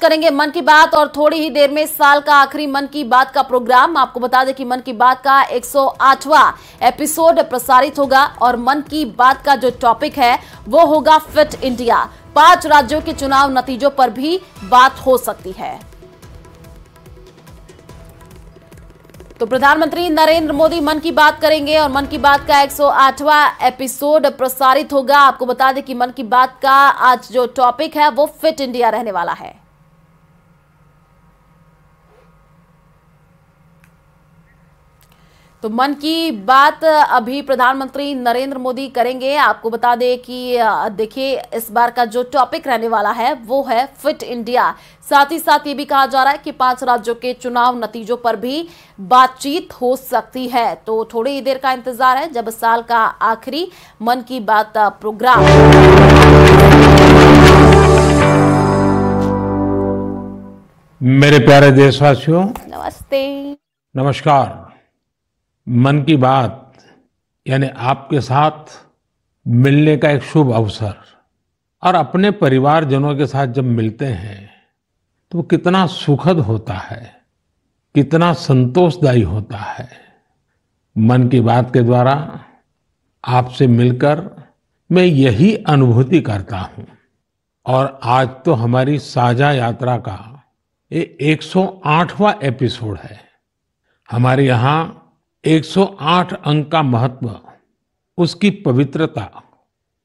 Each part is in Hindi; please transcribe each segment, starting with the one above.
करेंगे मन की बात और थोड़ी ही देर में साल का आखिरी मन की बात का प्रोग्राम। आपको बता दें कि मन की बात का 108वां एपिसोड प्रसारित होगा और मन की बात का जो टॉपिक है वो होगा फिट इंडिया। 5 राज्यों के चुनाव नतीजों पर भी बात हो सकती है। तो प्रधानमंत्री नरेंद्र मोदी मन की बात करेंगे और मन की बात का 108वां एपिसोड प्रसारित होगा। आपको बता दें कि मन की बात का आज जो टॉपिक है वो फिट इंडिया रहने वाला है। तो मन की बात अभी प्रधानमंत्री नरेंद्र मोदी करेंगे। आपको बता दें कि देखिए इस बार का जो टॉपिक रहने वाला है वो है फिट इंडिया। साथ ही साथ ये भी कहा जा रहा है कि 5 राज्यों के चुनाव नतीजों पर भी बातचीत हो सकती है। तो थोड़ी ही देर का इंतजार है जब साल का आखिरी मन की बात प्रोग्राम। मेरे प्यारे देशवासियों, नमस्ते, नमस्कार। मन की बात यानी आपके साथ मिलने का एक शुभ अवसर और अपने परिवारजनों के साथ जब मिलते हैं तो कितना सुखद होता है, कितना संतोषदायी होता है। मन की बात के द्वारा आपसे मिलकर मैं यही अनुभूति करता हूं। और आज तो हमारी साझा यात्रा का ये 108वां एपिसोड है। हमारे यहाँ 108 अंक का महत्व, उसकी पवित्रता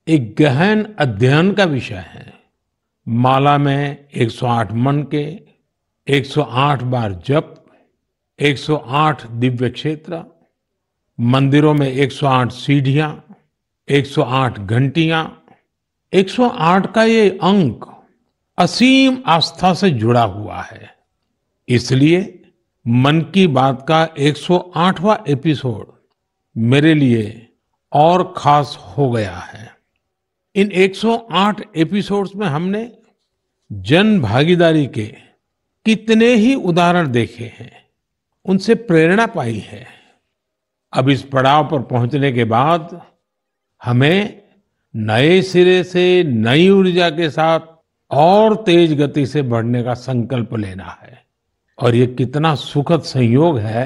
एक गहन अध्ययन का विषय है। माला में 108 मन के, 108 बार जप, 108 दिव्य क्षेत्र, मंदिरों में 108 सीढ़ियां, 108 घंटियां। 108 का ये अंक असीम आस्था से जुड़ा हुआ है। इसलिए मन की बात का 108वां एपिसोड मेरे लिए और खास हो गया है। इन 108 एपिसोड्स में हमने जन भागीदारी के कितने ही उदाहरण देखे हैं, उनसे प्रेरणा पाई है। अब इस पड़ाव पर पहुंचने के बाद हमें नए सिरे से नई ऊर्जा के साथ और तेज गति से बढ़ने का संकल्प लेना है। और ये कितना सुखद संयोग है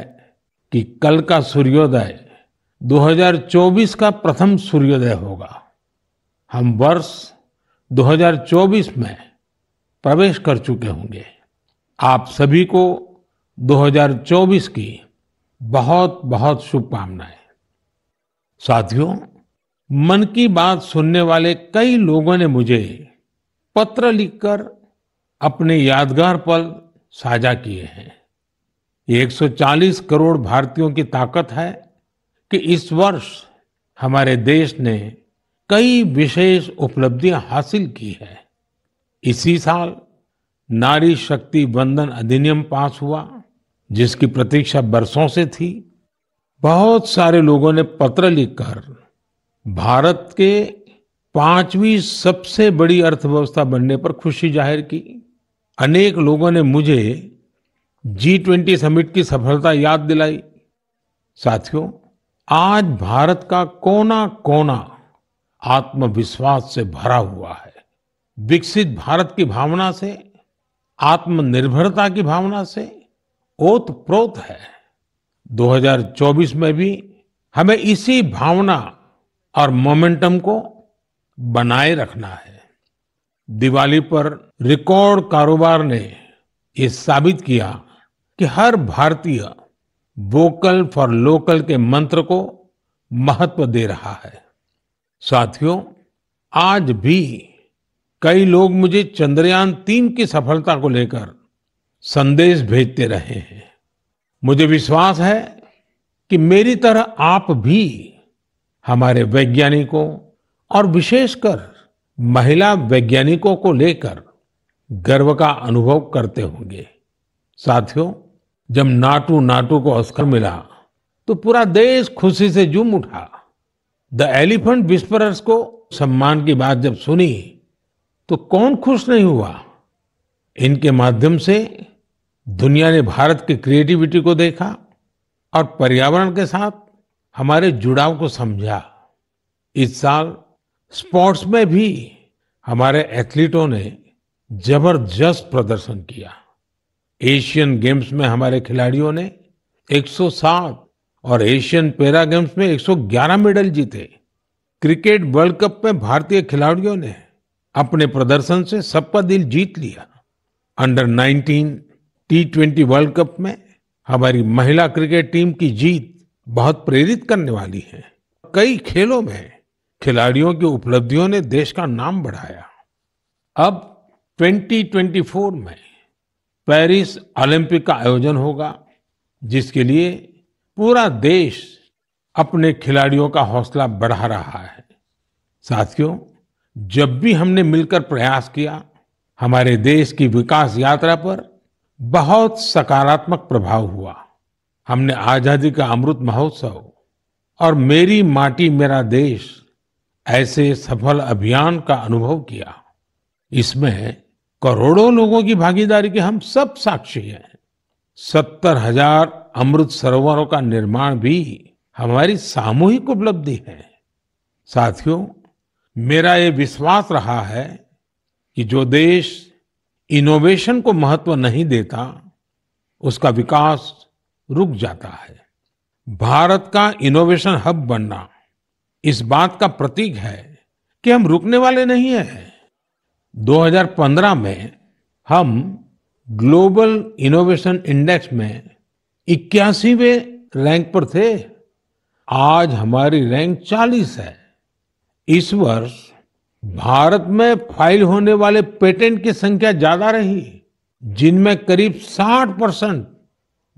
कि कल का सूर्योदय 2024 का प्रथम सूर्योदय होगा। हम वर्ष 2024 में प्रवेश कर चुके होंगे। आप सभी को 2024 की बहुत बहुत शुभकामनाएं। साथियों, मन की बात सुनने वाले कई लोगों ने मुझे पत्र लिखकर अपने यादगार पल साझा किए हैं। ये 140 करोड़ भारतीयों की ताकत है कि इस वर्ष हमारे देश ने कई विशेष उपलब्धियां हासिल की है। इसी साल नारी शक्ति वंदन अधिनियम पास हुआ, जिसकी प्रतीक्षा बरसों से थी। बहुत सारे लोगों ने पत्र लिखकर भारत के 5वीं सबसे बड़ी अर्थव्यवस्था बनने पर खुशी जाहिर की। अनेक लोगों ने मुझे G20 समिट की सफलता याद दिलाई। साथियों, आज भारत का कोना कोना आत्मविश्वास से भरा हुआ है। विकसित भारत की भावना से, आत्मनिर्भरता की भावना से ओतप्रोत है। 2024 में भी हमें इसी भावना और मोमेंटम को बनाए रखना है। दिवाली पर रिकॉर्ड कारोबार ने ये साबित किया कि हर भारतीय वोकल फॉर लोकल के मंत्र को महत्व दे रहा है। साथियों, आज भी कई लोग मुझे चंद्रयान 3 की सफलता को लेकर संदेश भेजते रहे हैं। मुझे विश्वास है कि मेरी तरह आप भी हमारे वैज्ञानिकों और विशेषकर महिला वैज्ञानिकों को लेकर गर्व का अनुभव करते होंगे। साथियों, जब नाटू नाटू को ऑस्कर मिला तो पूरा देश खुशी से झूम उठा। द एलिफेंट विस्परर्स को सम्मान की बात जब सुनी तो कौन खुश नहीं हुआ। इनके माध्यम से दुनिया ने भारत की क्रिएटिविटी को देखा और पर्यावरण के साथ हमारे जुड़ाव को समझा। इस साल स्पोर्ट्स में भी हमारे एथलीटों ने जबरदस्त प्रदर्शन किया। एशियन गेम्स में हमारे खिलाड़ियों ने 107 और एशियन पैरा गेम्स में 111 मेडल जीते। क्रिकेट वर्ल्ड कप में भारतीय खिलाड़ियों ने अपने प्रदर्शन से सबका दिल जीत लिया। अंडर 19 T20 वर्ल्ड कप में हमारी महिला क्रिकेट टीम की जीत बहुत प्रेरित करने वाली है। कई खेलों में खिलाड़ियों की उपलब्धियों ने देश का नाम बढ़ाया। अब 2024 में पेरिस ओलंपिक का आयोजन होगा, जिसके लिए पूरा देश अपने खिलाड़ियों का हौसला बढ़ा रहा है। साथियों, जब भी हमने मिलकर प्रयास किया, हमारे देश की विकास यात्रा पर बहुत सकारात्मक प्रभाव हुआ। हमने आजादी का अमृत महोत्सव और मेरी माटी मेरा देश ऐसे सफल अभियान का अनुभव किया। इसमें करोड़ों लोगों की भागीदारी के हम सब साक्षी हैं। 70,000 अमृत सरोवरों का निर्माण भी हमारी सामूहिक उपलब्धि है। साथियों, मेरा ये विश्वास रहा है कि जो देश इनोवेशन को महत्व नहीं देता, उसका विकास रुक जाता है। भारत का इनोवेशन हब बनना इस बात का प्रतीक है कि हम रुकने वाले नहीं हैं। 2015 में हम ग्लोबल इनोवेशन इंडेक्स में 81वें रैंक पर थे। आज हमारी रैंक 40 है। इस वर्ष भारत में फाइल होने वाले पेटेंट की संख्या ज्यादा रही, जिनमें करीब 60%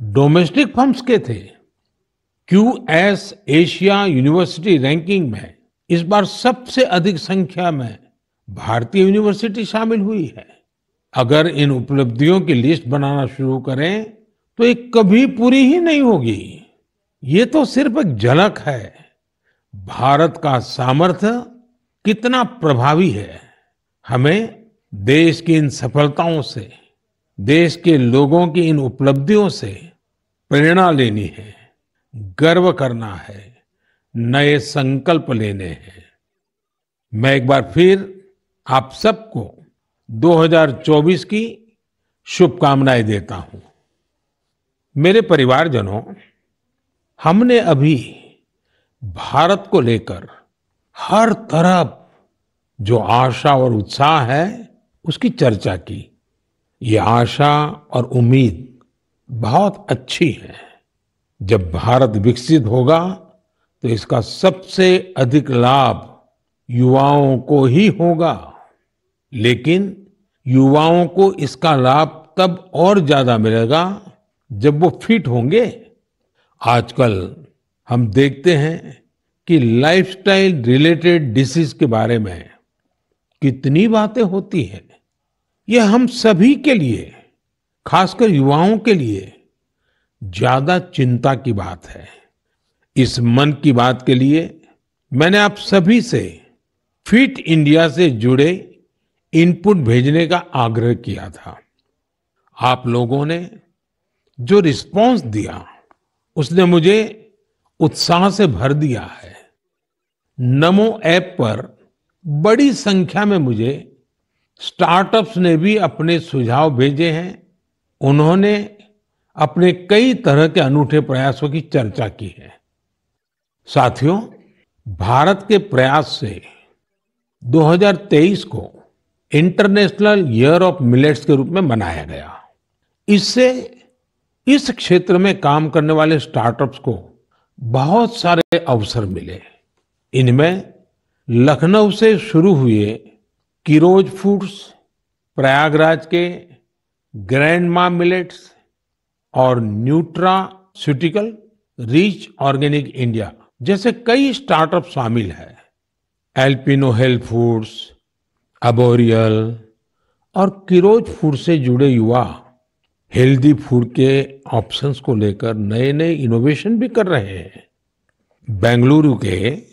डोमेस्टिक फर्म्स के थे। क्यूएस एशिया यूनिवर्सिटी रैंकिंग में इस बार सबसे अधिक संख्या में भारतीय यूनिवर्सिटी शामिल हुई है। अगर इन उपलब्धियों की लिस्ट बनाना शुरू करें तो ये कभी पूरी ही नहीं होगी। ये तो सिर्फ एक झलक है। भारत का सामर्थ्य कितना प्रभावी है। हमें देश की इन सफलताओं से, देश के लोगों की इन उपलब्धियों से प्रेरणा लेनी है, गर्व करना है, नए संकल्प लेने हैं। मैं एक बार फिर आप सबको 2024 की शुभकामनाएं देता हूं। मेरे परिवारजनों, हमने अभी भारत को लेकर हर तरफ जो आशा और उत्साह है, उसकी चर्चा की। ये आशा और उम्मीद बहुत अच्छी है। जब भारत विकसित होगा तो इसका सबसे अधिक लाभ युवाओं को ही होगा। लेकिन युवाओं को इसका लाभ तब और ज्यादा मिलेगा जब वो फिट होंगे। आजकल हम देखते हैं कि लाइफस्टाइल रिलेटेड डिसीज के बारे में कितनी बातें होती हैं। ये हम सभी के लिए, खासकर युवाओं के लिए ज्यादा चिंता की बात है। इस मन की बात के लिए मैंने आप सभी से फिट इंडिया से जुड़े इनपुट भेजने का आग्रह किया था। आप लोगों ने जो रिस्पांस दिया, उसने मुझे उत्साह से भर दिया है। नमो ऐप पर बड़ी संख्या में मुझे स्टार्टअप्स ने भी अपने सुझाव भेजे हैं। उन्होंने अपने कई तरह के अनूठे प्रयासों की चर्चा की है। साथियों, भारत के प्रयास से 2023 को इंटरनेशनल ईयर ऑफ मिलेट्स के रूप में मनाया गया। इससे इस क्षेत्र में काम करने वाले स्टार्टअप्स को बहुत सारे अवसर मिले। इनमें लखनऊ से शुरू हुए किरोज फूड्स, प्रयागराज के ग्रैंडमा मिलेट्स और न्यूट्रास्यूटिकल रिच ऑर्गेनिक इंडिया जैसे कई स्टार्टअप शामिल है। एल्पिनो हेल्थ फूड्स, अबोरियल और किरोज फूड से जुड़े युवा हेल्दी फूड के ऑप्शंस को लेकर नए नए इनोवेशन भी कर रहे हैं। बेंगलुरु के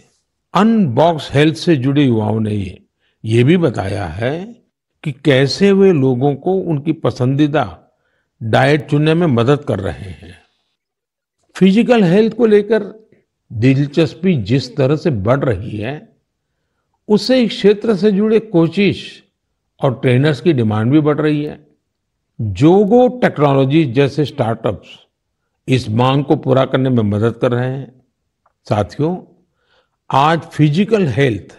अनबॉक्स हेल्थ से जुड़े युवाओं ने ये भी बताया है कि कैसे वे लोगों को उनकी पसंदीदा डाइट चुनने में मदद कर रहे हैं। फिजिकल हेल्थ को लेकर दिलचस्पी जिस तरह से बढ़ रही है, उससे इस क्षेत्र से जुड़े कोचेस और ट्रेनर्स की डिमांड भी बढ़ रही है। जोगो टेक्नोलॉजी जैसे स्टार्टअप्स इस मांग को पूरा करने में मदद कर रहे हैं। साथियों, आज फिजिकल हेल्थ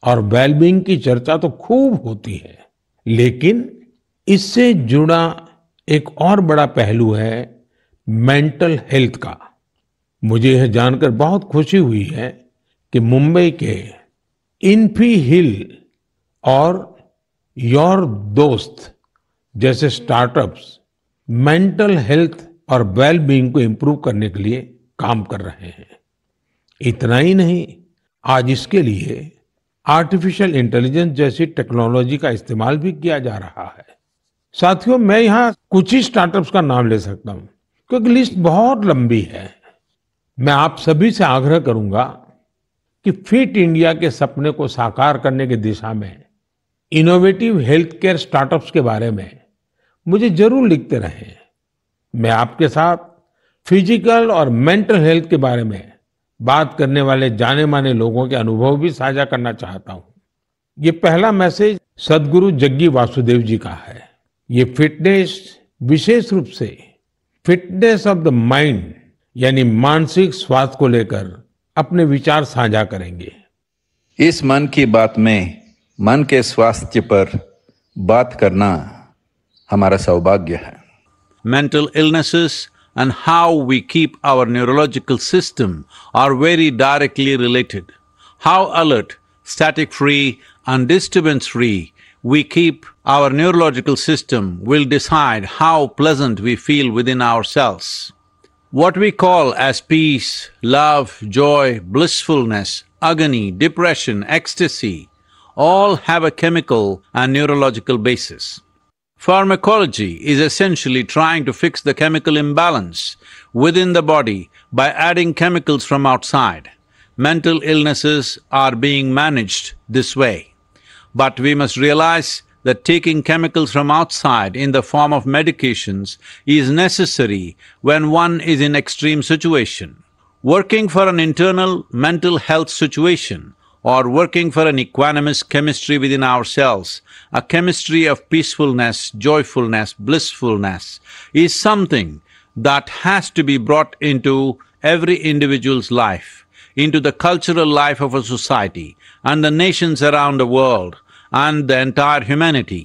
और वेलबींग की चर्चा तो खूब होती है, लेकिन इससे जुड़ा एक और बड़ा पहलू है मेंटल हेल्थ का। मुझे यह जानकर बहुत खुशी हुई है कि मुंबई के इन्फी हिल और योर दोस्त जैसे स्टार्टअप्स मेंटल हेल्थ और वेलबींग को इंप्रूव करने के लिए काम कर रहे हैं। इतना ही नहीं, आज इसके लिए आर्टिफिशियल इंटेलिजेंस जैसी टेक्नोलॉजी का इस्तेमाल भी किया जा रहा है। साथियों, मैं यहाँ कुछ ही स्टार्टअप्स का नाम ले सकता हूँ क्योंकि लिस्ट बहुत लंबी है। मैं आप सभी से आग्रह करूंगा कि फिट इंडिया के सपने को साकार करने की दिशा में इनोवेटिव हेल्थ केयर स्टार्टअप्स के बारे में मुझे जरूर लिखते रहें। मैं आपके साथ फिजिकल और मेंटल हेल्थ के बारे में बात करने वाले जाने माने लोगों के अनुभव भी साझा करना चाहता हूं। ये पहला मैसेज सद्गुरु जग्गी वासुदेव जी का है। ये फिटनेस विशेष रूप से फिटनेस ऑफ द माइंड यानी मानसिक स्वास्थ्य को लेकर अपने विचार साझा करेंगे। इस मन की बात में मन के स्वास्थ्य पर बात करना हमारा सौभाग्य है। Mental illnesses and how we keep our neurological system are very directly related. How alert, static-free and disturbance-free we keep our neurological system will decide how pleasant we feel within ourselves. What we call as peace, love, joy, blissfulness, agony, depression, ecstasy all have a chemical and neurological basis. Pharmacology is essentially trying to fix the chemical imbalance within the body by adding chemicals from outside. Mental illnesses are being managed this way. But we must realize that taking chemicals from outside in the form of medications is necessary when one is in extreme situation. Working for an internal mental health situation or working for an equanimous chemistry within ourselves, a chemistry of peacefulness, joyfulness, blissfulness, is something that has to be brought into every individual's life, into the cultural life of a society and the nations around the world and the entire humanity.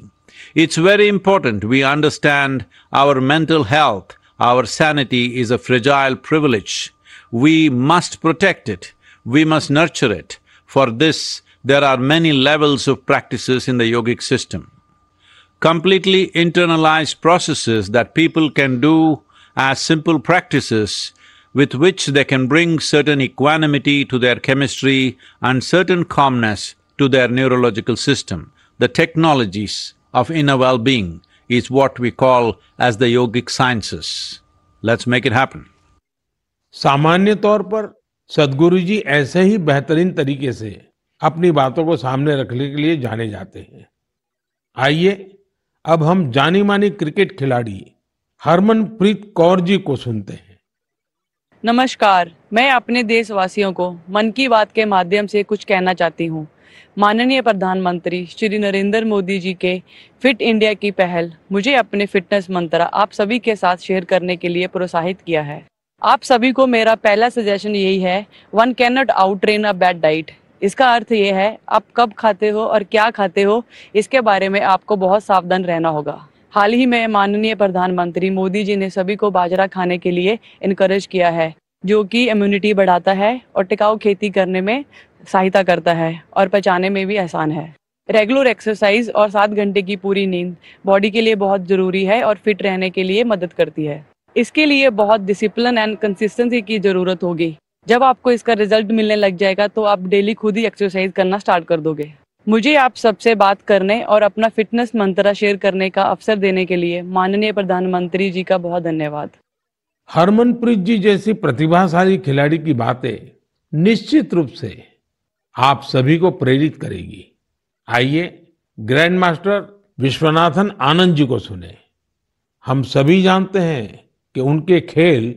It's very important we understand our mental health, our sanity is a fragile privilege. We must protect it, we must nurture it. For this, there are many levels of practices in the yogic system. Completely internalized processes that people can do as simple practices with which they can bring certain equanimity to their chemistry and certain calmness to their neurological system. The technologies of inner well-being is what we call as the yogic sciences. Let's make it happen. सामान्य तौर पर सद्गुरु जी ऐसे ही बेहतरीन तरीके से अपनी बातों को सामने रखने के लिए जाने जाते हैं। आइए अब हम जानी मानी क्रिकेट खिलाड़ी हरमनप्रीत कौर जी को सुनते हैं। नमस्कार, मैं अपने देशवासियों को मन की बात के माध्यम से कुछ कहना चाहती हूँ। माननीय प्रधानमंत्री श्री नरेंद्र मोदी जी के फिट इंडिया की पहल मुझे अपने फिटनेस मंत्र आप सभी के साथ शेयर करने के लिए प्रोत्साहित किया है। आप सभी को मेरा पहला सजेशन यही है, one can not out train a bad diet. इसका अर्थ ये है, आप कब खाते हो और क्या खाते हो, इसके बारे में आपको बहुत सावधान रहना होगा। हाल ही में माननीय प्रधानमंत्री मोदी जी ने सभी को बाजरा खाने के लिए इनकरेज किया है, जो कि इम्यूनिटी बढ़ाता है और टिकाऊ खेती करने में सहायता करता है और पचाने में भी आसान है। रेगुलर एक्सरसाइज और 7 घंटे की पूरी नींद बॉडी के लिए बहुत जरूरी है और फिट रहने के लिए मदद करती है। इसके लिए बहुत डिसिप्लिन एंड कंसिस्टेंसी की जरूरत होगी। जब आपको इसका रिजल्ट मिलने लग जाएगा तो आप डेली खुद ही एक्सरसाइज करना स्टार्ट कर दोगे। मुझे आप सबसे बात करने और अपना फिटनेस मंत्र शेयर करने का अवसर देने के लिए माननीय प्रधानमंत्री जी का बहुत धन्यवाद। हरमनप्रीत जी जैसी प्रतिभाशाली खिलाड़ी की बातें निश्चित रूप से आप सभी को प्रेरित करेगी। आइए ग्रैंड मास्टर विश्वनाथन आनंद जी को सुने। हम सभी जानते हैं कि उनके खेल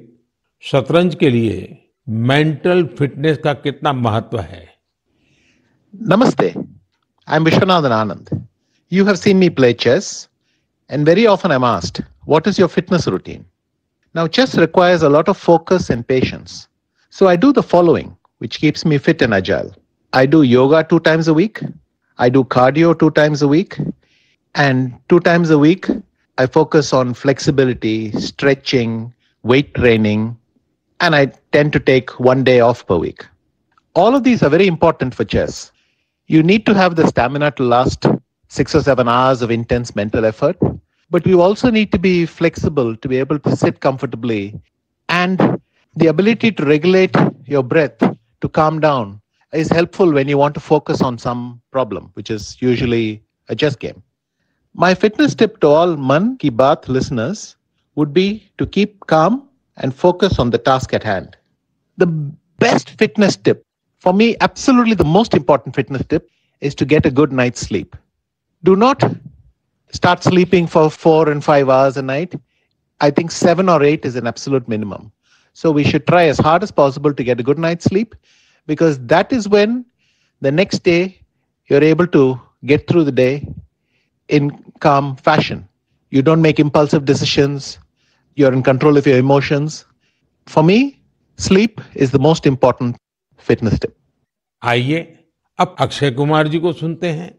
शतरंज के लिए मेंटल फिटनेस का कितना महत्व है। Namaste, I am Vishwanathan Anand. You have seen me play chess, and very often I'm asked, what is your fitness routine? Now, chess requires a lot of focus and patience. So I do the following, which keeps me fit and agile. I do yoga 2 times a week. I do cardio 2 times a week. And 2 times a week, I focus on flexibility, stretching, weight training, and I tend to take 1 day off per week. All of these are very important for chess. You need to have the stamina to last 6 or 7 hours of intense mental effort, but you also need to be flexible to be able to sit comfortably, and the ability to regulate your breath to calm down is helpful when you want to focus on some problem, which is usually a chess game. My fitness tip to all Man Ki Baat listeners would be to keep calm and focus on the task at hand. The best fitness tip, for me, absolutely the most important fitness tip, is to get a good night's sleep. Do not start sleeping for 4 and 5 hours a night. I think 7 or 8 is an absolute minimum. So we should try as hard as possible to get a good night's sleep, because that is when the next day you're able to get through the day in calm fashion. You don't make impulsive decisions. You're in control of your emotions. For me, sleep is the most important fitness tip. आइए अब अक्षय कुमार जी को सुनते हैं।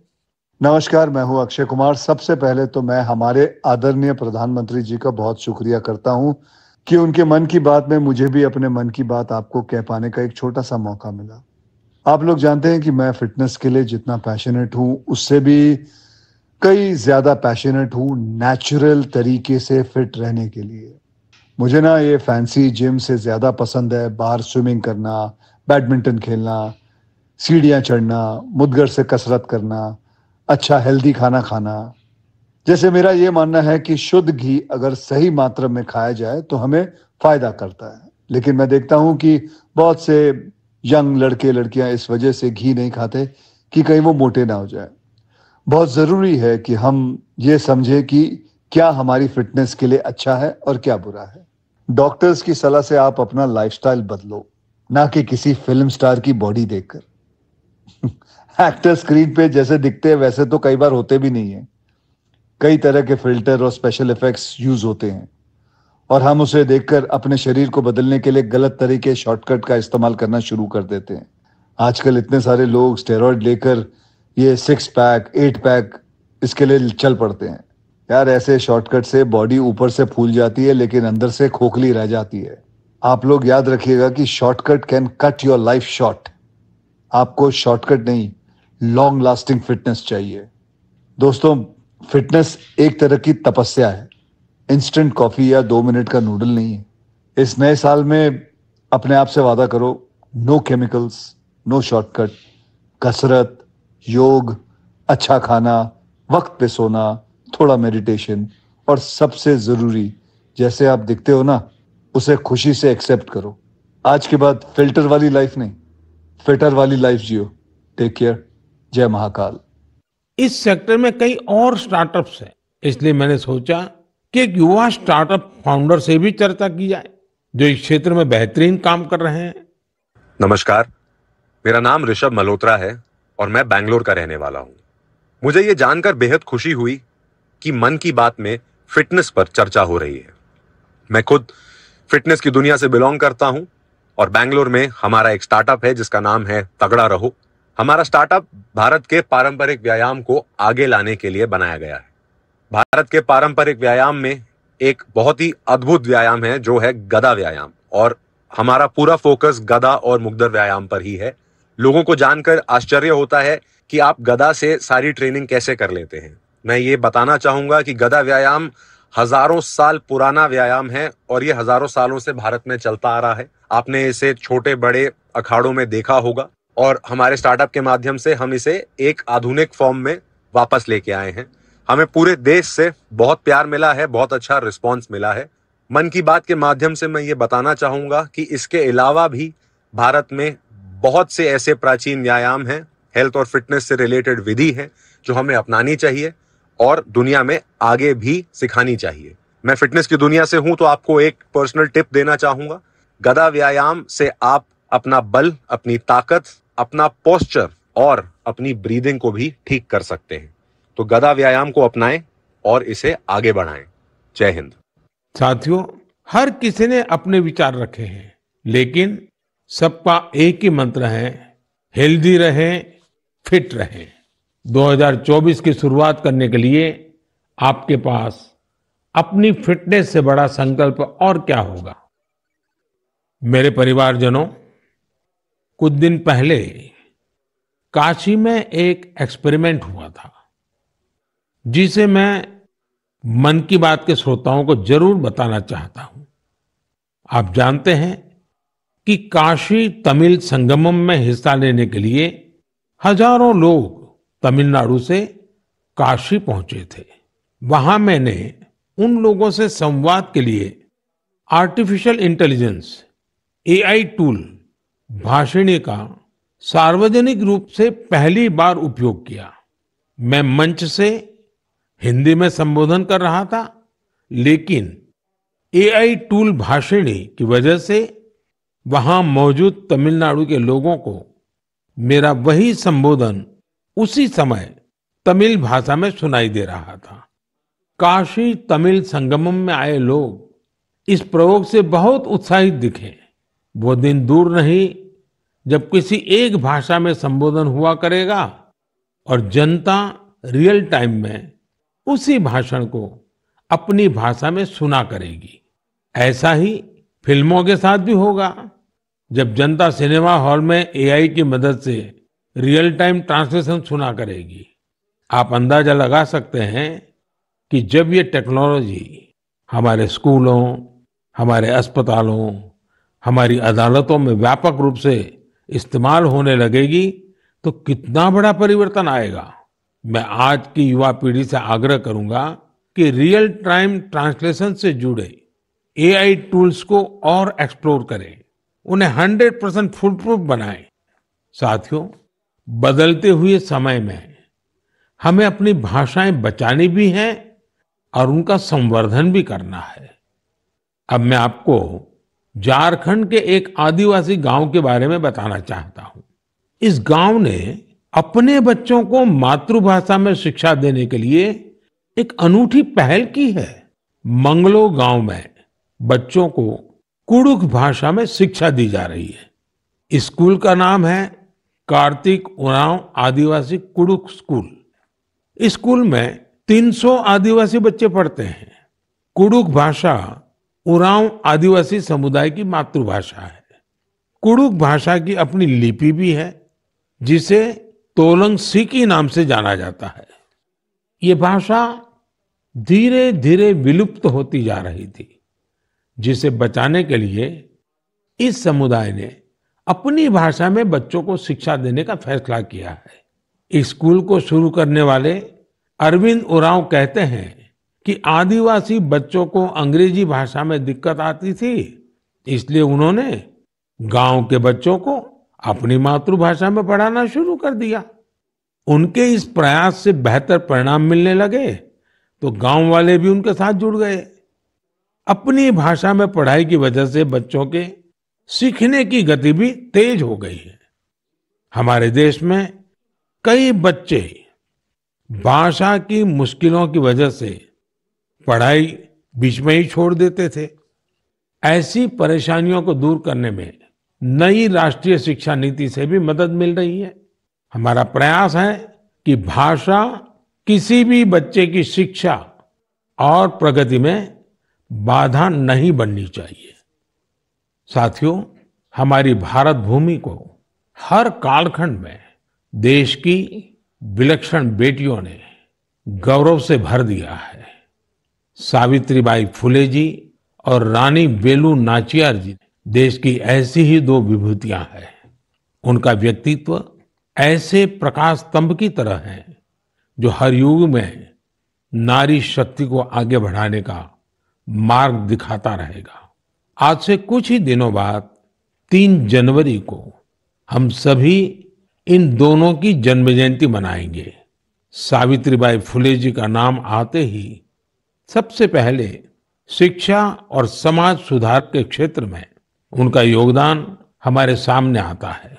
नमस्कार, मैं हूं अक्षय कुमार। सबसे पहले तो मैं हमारे आदरणीय प्रधानमंत्री जी का बहुत शुक्रिया करता हूं कि उनके मन की बात में मुझे भी अपने मन की बात आपको कह पाने का एक छोटा सा मौका मिला। आप लोग जानते हैं कि मैं फिटनेस के लिए जितना पैशनेट हूं, उससे भी कई ज्यादा पैशनेट हूं नेचुरल तरीके से फिट रहने के लिए। मुझे ना ये फैंसी जिम से ज्यादा पसंद है बाहर स्विमिंग करना, बैडमिंटन खेलना, सीढ़ियां चढ़ना, मुद्गर से कसरत करना, अच्छा हेल्दी खाना खाना। जैसे मेरा ये मानना है कि शुद्ध घी अगर सही मात्रा में खाया जाए तो हमें फायदा करता है, लेकिन मैं देखता हूं कि बहुत से यंग लड़के लड़कियां इस वजह से घी नहीं खाते कि कहीं वो मोटे ना हो जाए। बहुत जरूरी है कि हम ये समझें कि क्या हमारी फिटनेस के लिए अच्छा है और क्या बुरा है। डॉक्टर्स की सलाह से आप अपना लाइफस्टाइल बदलो, ना कि किसी फिल्म स्टार की बॉडी देखकर। एक्टर स्क्रीन पे जैसे दिखते हैं वैसे तो कई बार होते भी नहीं है। कई तरह के फिल्टर और स्पेशल इफेक्ट्स यूज होते हैं और हम उसे देखकर अपने शरीर को बदलने के लिए गलत तरीके शॉर्टकट का इस्तेमाल करना शुरू कर देते हैं। आजकल इतने सारे लोग स्टेरॉइड लेकर ये 6 पैक 8 पैक इसके लिए चल पड़ते हैं। यार, ऐसे शॉर्टकट से बॉडी ऊपर से फूल जाती है लेकिन अंदर से खोखली रह जाती है। आप लोग याद रखिएगा कि shortcut can cut your life short. आपको शॉर्टकट नहीं, लॉन्ग लास्टिंग फिटनेस चाहिए। दोस्तों, फिटनेस एक तरह की तपस्या है, इंस्टेंट कॉफी या 2 मिनट का नूडल नहीं है। इस नए साल में अपने आप से वादा करो, नो केमिकल्स, नो शॉर्टकट, कसरत, योग, अच्छा खाना, वक्त पे सोना, थोड़ा मेडिटेशन और सबसे जरूरी, जैसे आप दिखते हो ना, उसे खुशी से एक्सेप्ट करो। आज के बाद फिल्टर वाली लाइफ नहीं, फिटर वाली लाइफ जियो। Take care. जय महाकाल। इस सेक्टर में कई और स्टार्टअप्स हैं, इसलिए मैंने सोचा कि एक युवा स्टार्टअप फाउंडर से भी चर्चा की जाए जो इस क्षेत्र में बेहतरीन काम कर रहे हैं। नमस्कार, मेरा नाम ऋषभ मल्होत्रा है और मैं बैंगलोर का रहने वाला हूं। मुझे ये जानकर बेहद खुशी हुई कि मन की बात में फिटनेस पर चर्चा हो रही है। मैं खुद फिटनेस की दुनिया से बिलोंग करता हूं और बैंगलोर में हमारा एक स्टार्टअप है जिसका नाम है तगड़ा रहो। हमारा स्टार्टअप भारत के पारंपरिक व्यायाम को आगे लाने के लिए बनाया गया है। भारत के पारंपरिक व्यायाम में एक बहुत ही अद्भुत व्यायाम है जो है गदा व्यायाम, और हमारा पूरा फोकस गदा और मुग्दर व्यायाम पर ही है। लोगों को जानकर आश्चर्य होता है कि आप गदा से सारी ट्रेनिंग कैसे कर लेते हैं। मैं ये बताना चाहूंगा कि गदा व्यायाम हजारों साल पुराना व्यायाम है और ये हजारों सालों से भारत में चलता आ रहा है। आपने इसे छोटे बड़े अखाड़ों में देखा होगा और हमारे स्टार्टअप के माध्यम से हम इसे एक आधुनिक फॉर्म में वापस लेके आए हैं। हमें पूरे देश से बहुत प्यार मिला है, बहुत अच्छा रिस्पांस मिला है। मन की बात के माध्यम से मैं ये बताना चाहूंगा कि इसके अलावा भी भारत में बहुत से ऐसे प्राचीन व्यायाम हैं, हेल्थ और फिटनेस से रिलेटेड विधि है जो हमें अपनानी चाहिए और दुनिया में आगे भी सिखानी चाहिए। मैं फिटनेस की दुनिया से हूं तो आपको एक पर्सनल टिप देना चाहूंगा। गदा व्यायाम से आप अपना बल, अपनी ताकत, अपना पोस्चर और अपनी ब्रीदिंग को भी ठीक कर सकते हैं। तो गदा व्यायाम को अपनाएं और इसे आगे बढ़ाएं। जय हिंद। साथियों, हर किसी ने अपने विचार रखे हैं, लेकिन सबका एक ही मंत्र है, हेल्दी रहें, फिट रहें। 2024 की शुरुआत करने के लिए आपके पास अपनी फिटनेस से बड़ा संकल्प और क्या होगा। मेरे परिवारजनों, कुछ दिन पहले काशी में एक एक्सपेरिमेंट हुआ था, जिसे मैं मन की बात के श्रोताओं को जरूर बताना चाहता हूं। आप जानते हैं कि काशी तमिल संगमम में हिस्सा लेने के लिए हजारों लोग तमिलनाडु से काशी पहुंचे थे। वहां मैंने उन लोगों से संवाद के लिए artificial intelligence AI tool Bhashini का सार्वजनिक रूप से पहली बार उपयोग किया। मैं मंच से हिंदी में संबोधन कर रहा था, लेकिन एआई टूल भाषिणी की वजह से वहां मौजूद तमिलनाडु के लोगों को मेरा वही संबोधन उसी समय तमिल भाषा में सुनाई दे रहा था। काशी तमिल संगमम में आए लोग इस प्रयोग से बहुत उत्साहित दिखे। वो दिन दूर नहीं जब किसी एक भाषा में संबोधन हुआ करेगा और जनता रियल टाइम में उसी भाषण को अपनी भाषा में सुना करेगी। ऐसा ही फिल्मों के साथ भी होगा। जब जनता सिनेमा हॉल में एआई की मदद से रियल टाइम ट्रांसलेशन सुना करेगी, आप अंदाजा लगा सकते हैं कि जब ये टेक्नोलॉजी हमारे स्कूलों, हमारे अस्पतालों, हमारी अदालतों में व्यापक रूप से इस्तेमाल होने लगेगी तो कितना बड़ा परिवर्तन आएगा। मैं आज की युवा पीढ़ी से आग्रह करूंगा कि रियल टाइम ट्रांसलेशन से जुड़े एआई टूल्स को और एक्सप्लोर करें, उन्हें 100% फुल प्रूफ बनाएं। साथियों, बदलते हुए समय में हमें अपनी भाषाएं बचानी भी हैं और उनका संवर्धन भी करना है। अब मैं आपको झारखंड के एक आदिवासी गांव के बारे में बताना चाहता हूं। इस गांव ने अपने बच्चों को मातृभाषा में शिक्षा देने के लिए एक अनूठी पहल की है। मंगलो गांव में बच्चों को कुडुख भाषा में शिक्षा दी जा रही है। इस स्कूल का नाम है कार्तिक उरांव आदिवासी कुडुख स्कूल। इस स्कूल में 300 आदिवासी बच्चे पढ़ते हैं। कुडुख भाषा उरांव आदिवासी समुदाय की मातृभाषा है। कुडुख भाषा की अपनी लिपि भी है, जिसे तोलंग सिकी नाम से जाना जाता है। ये भाषा धीरे धीरे विलुप्त होती जा रही थी, जिसे बचाने के लिए इस समुदाय ने अपनी भाषा में बच्चों को शिक्षा देने का फैसला किया है। इस स्कूल को शुरू करने वाले अरविंद उरांव कहते हैं कि आदिवासी बच्चों को अंग्रेजी भाषा में दिक्कत आती थी, इसलिए उन्होंने गांव के बच्चों को अपनी मातृभाषा में पढ़ाना शुरू कर दिया। उनके इस प्रयास से बेहतर परिणाम मिलने लगे तो गांव वाले भी उनके साथ जुड़ गए। अपनी भाषा में पढ़ाई की वजह से बच्चों के सीखने की गति भी तेज हो गई है। हमारे देश में कई बच्चे भाषा की मुश्किलों की वजह से पढ़ाई बीच में ही छोड़ देते थे। ऐसी परेशानियों को दूर करने में नई राष्ट्रीय शिक्षा नीति से भी मदद मिल रही है। हमारा प्रयास है कि भाषा किसी भी बच्चे की शिक्षा और प्रगति में बाधा नहीं बननी चाहिए। साथियों, हमारी भारत भूमि को हर कालखंड में देश की विलक्षण बेटियों ने गौरव से भर दिया है। सावित्रीबाई फुले जी और रानी वेलु नाचियार जी देश की ऐसी ही दो विभूतियां हैं। उनका व्यक्तित्व ऐसे प्रकाश स्तंभ की तरह है जो हर युग में नारी शक्ति को आगे बढ़ाने का मार्ग दिखाता रहेगा। आज से कुछ ही दिनों बाद 3 जनवरी को हम सभी इन दोनों की जन्म जयंती मनाएंगे। सावित्रीबाई फुले जी का नाम आते ही सबसे पहले शिक्षा और समाज सुधार के क्षेत्र में उनका योगदान हमारे सामने आता है।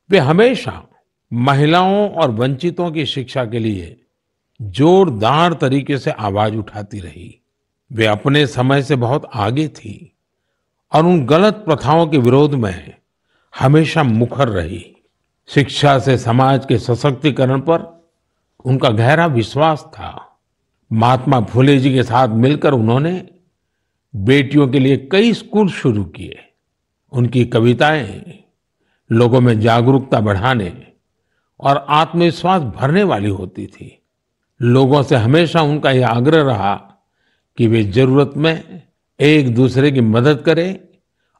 वे हमेशा महिलाओं और वंचितों की शिक्षा के लिए जोरदार तरीके से आवाज उठाती रही। वे अपने समय से बहुत आगे थी और उन गलत प्रथाओं के विरोध में हमेशा मुखर रही। शिक्षा से समाज के सशक्तिकरण पर उनका गहरा विश्वास था। महात्मा फुले जी के साथ मिलकर उन्होंने बेटियों के लिए कई स्कूल शुरू किए। उनकी कविताएं लोगों में जागरूकता बढ़ाने और आत्मविश्वास भरने वाली होती थी। लोगों से हमेशा उनका यह आग्रह रहा कि वे जरूरत में एक दूसरे की मदद करें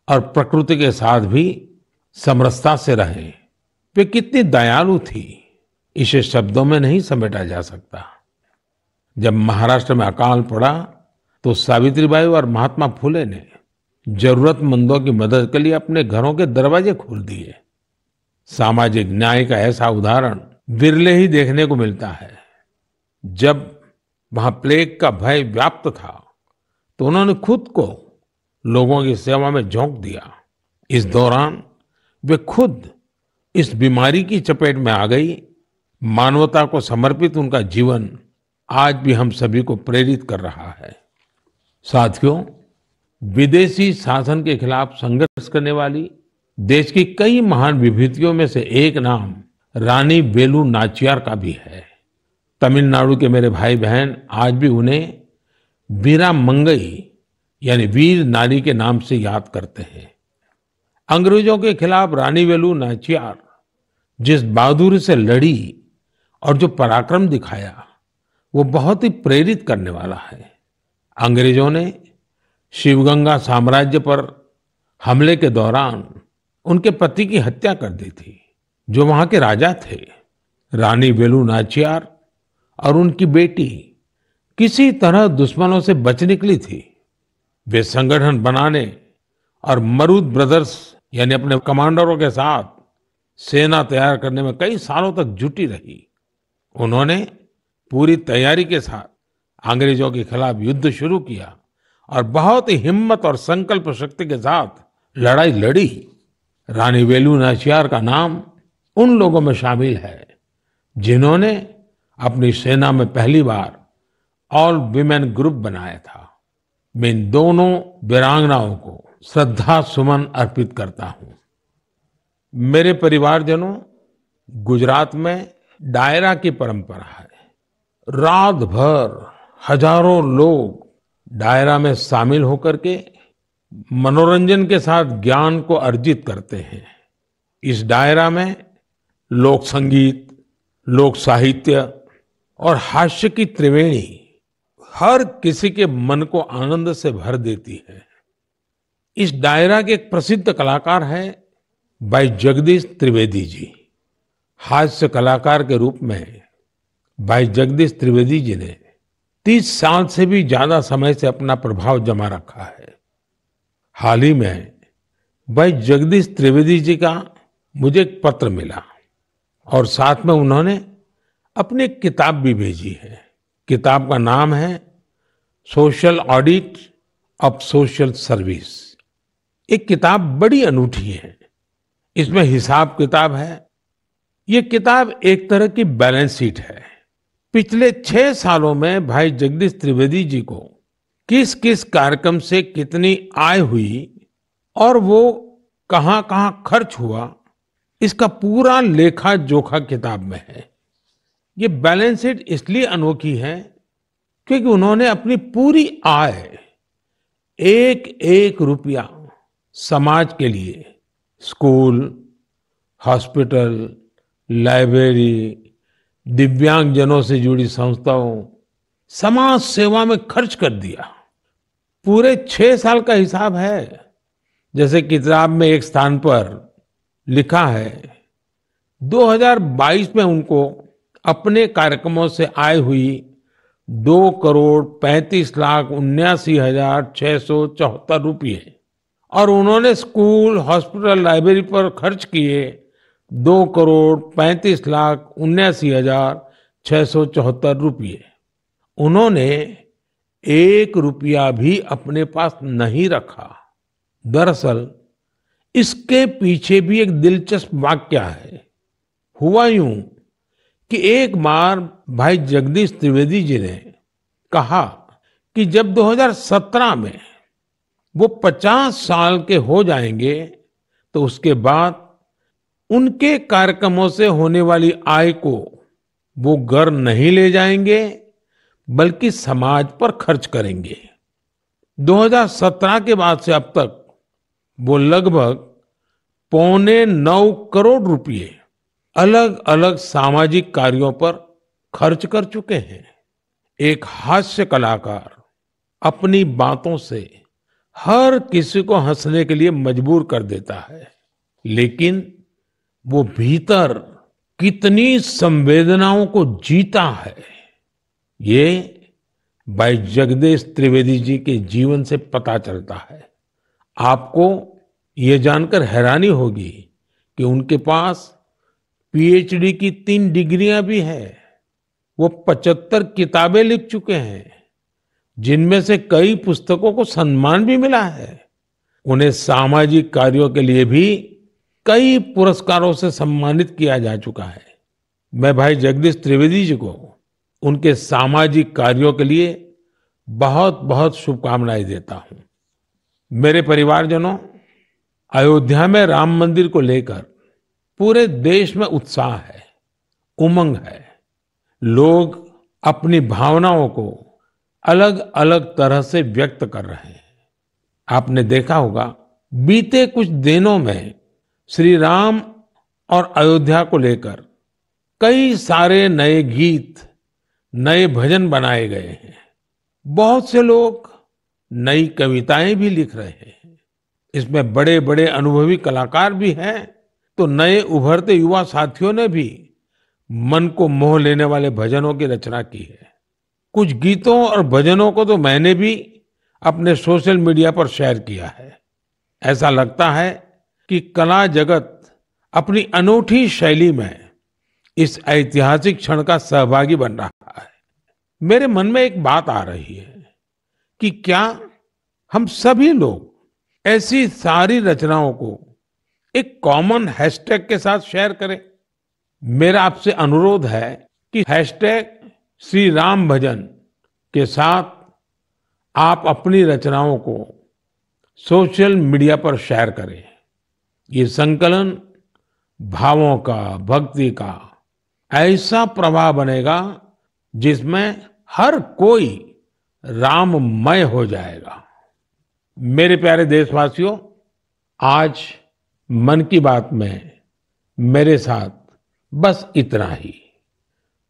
और प्रकृति के साथ भी समरसता से रहें। वे कितनी दयालु थी, इसे शब्दों में नहीं समेटा जा सकता। जब महाराष्ट्र में अकाल पड़ा तो सावित्रीबाई और महात्मा फुले ने जरूरतमंदों की मदद के लिए अपने घरों के दरवाजे खोल दिए। सामाजिक न्याय का ऐसा उदाहरण विरले ही देखने को मिलता है। जब वहां प्लेग का भय व्याप्त था तो उन्होंने खुद को लोगों की सेवा में झोंक दिया। इस दौरान वे खुद इस बीमारी की चपेट में आ गई। मानवता को समर्पित उनका जीवन आज भी हम सभी को प्रेरित कर रहा है। साथियों, विदेशी शासन के खिलाफ संघर्ष करने वाली देश की कई महान विभूतियों में से एक नाम रानी वेलु नाचियार का भी है। तमिलनाडु के मेरे भाई बहन आज भी उन्हें वीरा मंगई यानी वीर नारी के नाम से याद करते हैं। अंग्रेजों के खिलाफ रानी वेलु नाचियार जिस बहादुरी से लड़ी और जो पराक्रम दिखाया वो बहुत ही प्रेरित करने वाला है। अंग्रेजों ने शिवगंगा साम्राज्य पर हमले के दौरान उनके पति की हत्या कर दी थी, जो वहां के राजा थे। रानी वेलु नाचियार और उनकी बेटी किसी तरह दुश्मनों से बच निकली थी। वे संगठन बनाने और मरूद ब्रदर्स यानी अपने कमांडरों के साथ सेना तैयार करने में कई सालों तक जुटी रही। उन्होंने पूरी तैयारी के साथ अंग्रेजों के खिलाफ युद्ध शुरू किया और बहुत ही हिम्मत और संकल्प शक्ति के साथ लड़ाई लड़ी। रानी वेलु नाचियार का नाम उन लोगों में शामिल है जिन्होंने अपनी सेना में पहली बार ऑल विमेन ग्रुप बनाया था। मैं इन दोनों वीरांगनाओं को श्रद्धा सुमन अर्पित करता हूं। मेरे परिवारजनों, गुजरात में डायरा की परंपरा है। रात भर हजारों लोग डायरा में शामिल होकर के मनोरंजन के साथ ज्ञान को अर्जित करते हैं। इस डायरा में लोक संगीत, लोक साहित्य और हास्य की त्रिवेणी हर किसी के मन को आनंद से भर देती है। इस डायरा के एक प्रसिद्ध कलाकार है भाई जगदीश त्रिवेदी जी। हास्य कलाकार के रूप में भाई जगदीश त्रिवेदी जी ने 30 साल से भी ज्यादा समय से अपना प्रभाव जमा रखा है। हाल ही में भाई जगदीश त्रिवेदी जी का मुझे एक पत्र मिला और साथ में उन्होंने अपनी एक किताब भी भेजी है। किताब का नाम है social audit of social service. एक किताब बड़ी अनूठी है। इसमें हिसाब किताब है। ये किताब एक तरह की बैलेंस शीट है। पिछले 6 सालों में भाई जगदीश त्रिवेदी जी को किस किस कार्यक्रम से कितनी आय हुई और वो कहां कहां खर्च हुआ, इसका पूरा लेखा जोखा किताब में है। ये बैलेंस शीट इसलिए अनोखी है क्योंकि उन्होंने अपनी पूरी आय, एक एक रुपया समाज के लिए, स्कूल, हॉस्पिटल, लाइब्रेरी, दिव्यांगजनों से जुड़ी संस्थाओं, समाज सेवा में खर्च कर दिया। पूरे 6 साल का हिसाब है। जैसे किताब में एक स्थान पर लिखा है 2022 में उनको अपने कार्यक्रमों से आय हुई 2,35,79,674 रुपये और उन्होंने स्कूल, हॉस्पिटल, लाइब्रेरी पर खर्च किए 2,35,79,674 रुपये। उन्होंने 1 रुपया भी अपने पास नहीं रखा। दरअसल इसके पीछे भी एक दिलचस्प वाकया है। हुआ यूं कि एक बार भाई जगदीश त्रिवेदी जी ने कहा कि जब 2017 में वो 50 साल के हो जाएंगे तो उसके बाद उनके कार्यक्रमों से होने वाली आय को वो घर नहीं ले जाएंगे बल्कि समाज पर खर्च करेंगे। 2017 के बाद से अब तक वो लगभग 8.25 करोड़ रुपए अलग अलग सामाजिक कार्यों पर खर्च कर चुके हैं। एक हास्य कलाकार अपनी बातों से हर किसी को हंसने के लिए मजबूर कर देता है, लेकिन वो भीतर कितनी संवेदनाओं को जीता है, ये भाई जगदीश त्रिवेदी जी के जीवन से पता चलता है। आपको ये जानकर हैरानी होगी कि उनके पास पीएचडी की 3 डिग्रियां भी हैं। वो 75 किताबें लिख चुके हैं, जिनमें से कई पुस्तकों को सम्मान भी मिला है। उन्हें सामाजिक कार्यों के लिए भी कई पुरस्कारों से सम्मानित किया जा चुका है। मैं भाई जगदीश त्रिवेदी जी को उनके सामाजिक कार्यों के लिए बहुत बहुत शुभकामनाएं देता हूं। मेरे परिवारजनों, अयोध्या में राम मंदिर को लेकर पूरे देश में उत्साह है, उमंग है। लोग अपनी भावनाओं को अलग अलग तरह से व्यक्त कर रहे हैं। आपने देखा होगा बीते कुछ दिनों में श्री राम और अयोध्या को लेकर कई सारे नए गीत, नए भजन बनाए गए हैं। बहुत से लोग नई कविताएं भी लिख रहे हैं। इसमें बड़े बड़े अनुभवी कलाकार भी हैं, तो नए उभरते युवा साथियों ने भी मन को मोह लेने वाले भजनों की रचना की है। कुछ गीतों और भजनों को तो मैंने भी अपने सोशल मीडिया पर शेयर किया है। ऐसा लगता है कि कला जगत अपनी अनूठी शैली में इस ऐतिहासिक क्षण का सहभागी बन रहा है। मेरे मन में एक बात आ रही है कि क्या हम सभी लोग ऐसी सारी रचनाओं को एक कॉमन हैशटैग के साथ शेयर करें। मेरा आपसे अनुरोध है कि हैशटैग श्री राम भजन के साथ आप अपनी रचनाओं को सोशल मीडिया पर शेयर करें। ये संकलन भावों का, भक्ति का ऐसा प्रवाह बनेगा जिसमें हर कोई राममय हो जाएगा। मेरे प्यारे देशवासियों, आज मन की बात में मेरे साथ बस इतना ही।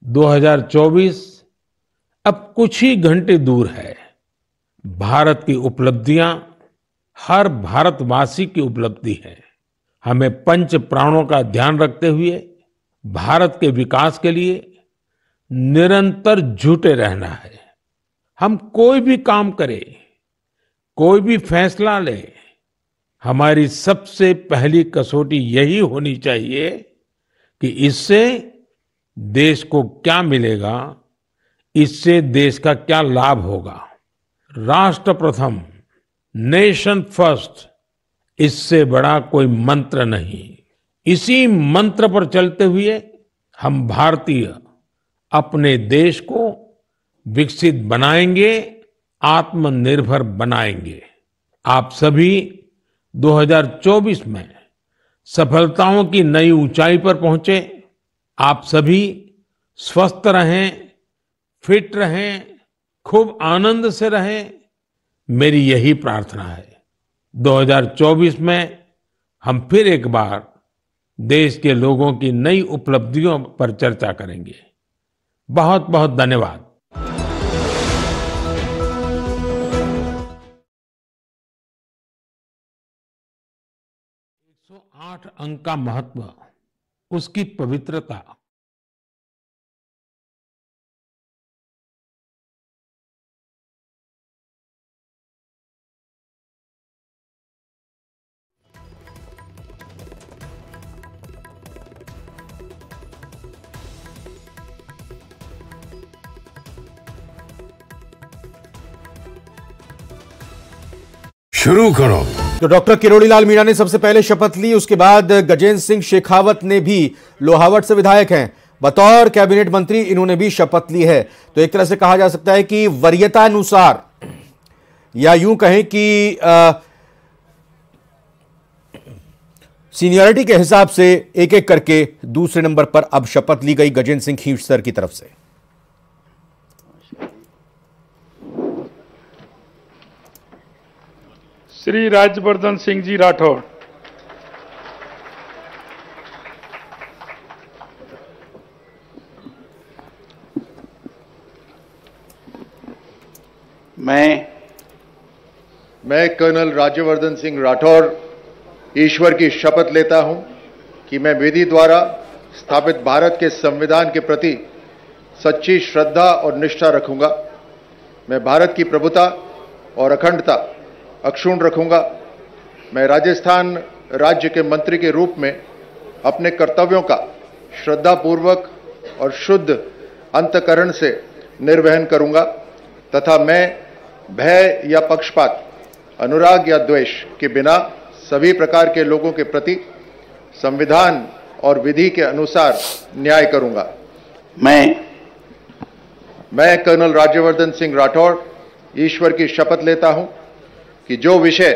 2024 अब कुछ ही घंटे दूर है। भारत की उपलब्धियां हर भारतवासी की उपलब्धि है। हमें पंच प्राणों का ध्यान रखते हुए भारत के विकास के लिए निरंतर जुटे रहना है। हम कोई भी काम करें, कोई भी फैसला ले, हमारी सबसे पहली कसौटी यही होनी चाहिए कि इससे देश को क्या मिलेगा, इससे देश का क्या लाभ होगा। राष्ट्र प्रथम, नेशन फर्स्ट, इससे बड़ा कोई मंत्र नहीं। इसी मंत्र पर चलते हुए हम भारतीय अपने देश को विकसित बनाएंगे, आत्मनिर्भर बनाएंगे। आप सभी 2024 में सफलताओं की नई ऊंचाई पर पहुंचे। आप सभी स्वस्थ रहें, फिट रहें, खूब आनंद से रहें, मेरी यही प्रार्थना है। 2024 में हम फिर एक बार देश के लोगों की नई उपलब्धियों पर चर्चा करेंगे। बहुत बहुत धन्यवाद। 108 अंक का महत्व, उसकी पवित्रता। शुरू करो। तो डॉक्टर किरोड़ी लाल मीणा ने सबसे पहले शपथ ली, उसके बाद गजेंद्र सिंह शेखावत ने भी, लोहावट से विधायक हैं, बतौर कैबिनेट मंत्री इन्होंने भी शपथ ली है। तो एक तरह से कहा जा सकता है कि वरीयता अनुसार या यूं कहें कि सीनियरिटी के हिसाब से एक एक करके दूसरे नंबर पर अब शपथ ली गई गजेंद्र सिंह खींच सर की तरफ से। श्री राज्यवर्धन सिंह जी राठौड़। मैं कर्नल राज्यवर्धन सिंह राठौड़ ईश्वर की शपथ लेता हूं कि मैं विधि द्वारा स्थापित भारत के संविधान के प्रति सच्ची श्रद्धा और निष्ठा रखूंगा। मैं भारत की प्रभुता और अखंडता अक्षुण्ण रखूंगा। मैं राजस्थान राज्य के मंत्री के रूप में अपने कर्तव्यों का श्रद्धापूर्वक और शुद्ध अंतःकरण से निर्वहन करूंगा तथा मैं भय या पक्षपात, अनुराग या द्वेष के बिना सभी प्रकार के लोगों के प्रति संविधान और विधि के अनुसार न्याय करूंगा। मैं कर्नल राज्यवर्धन सिंह राठौड़ ईश्वर की शपथ लेता हूं कि जो विषय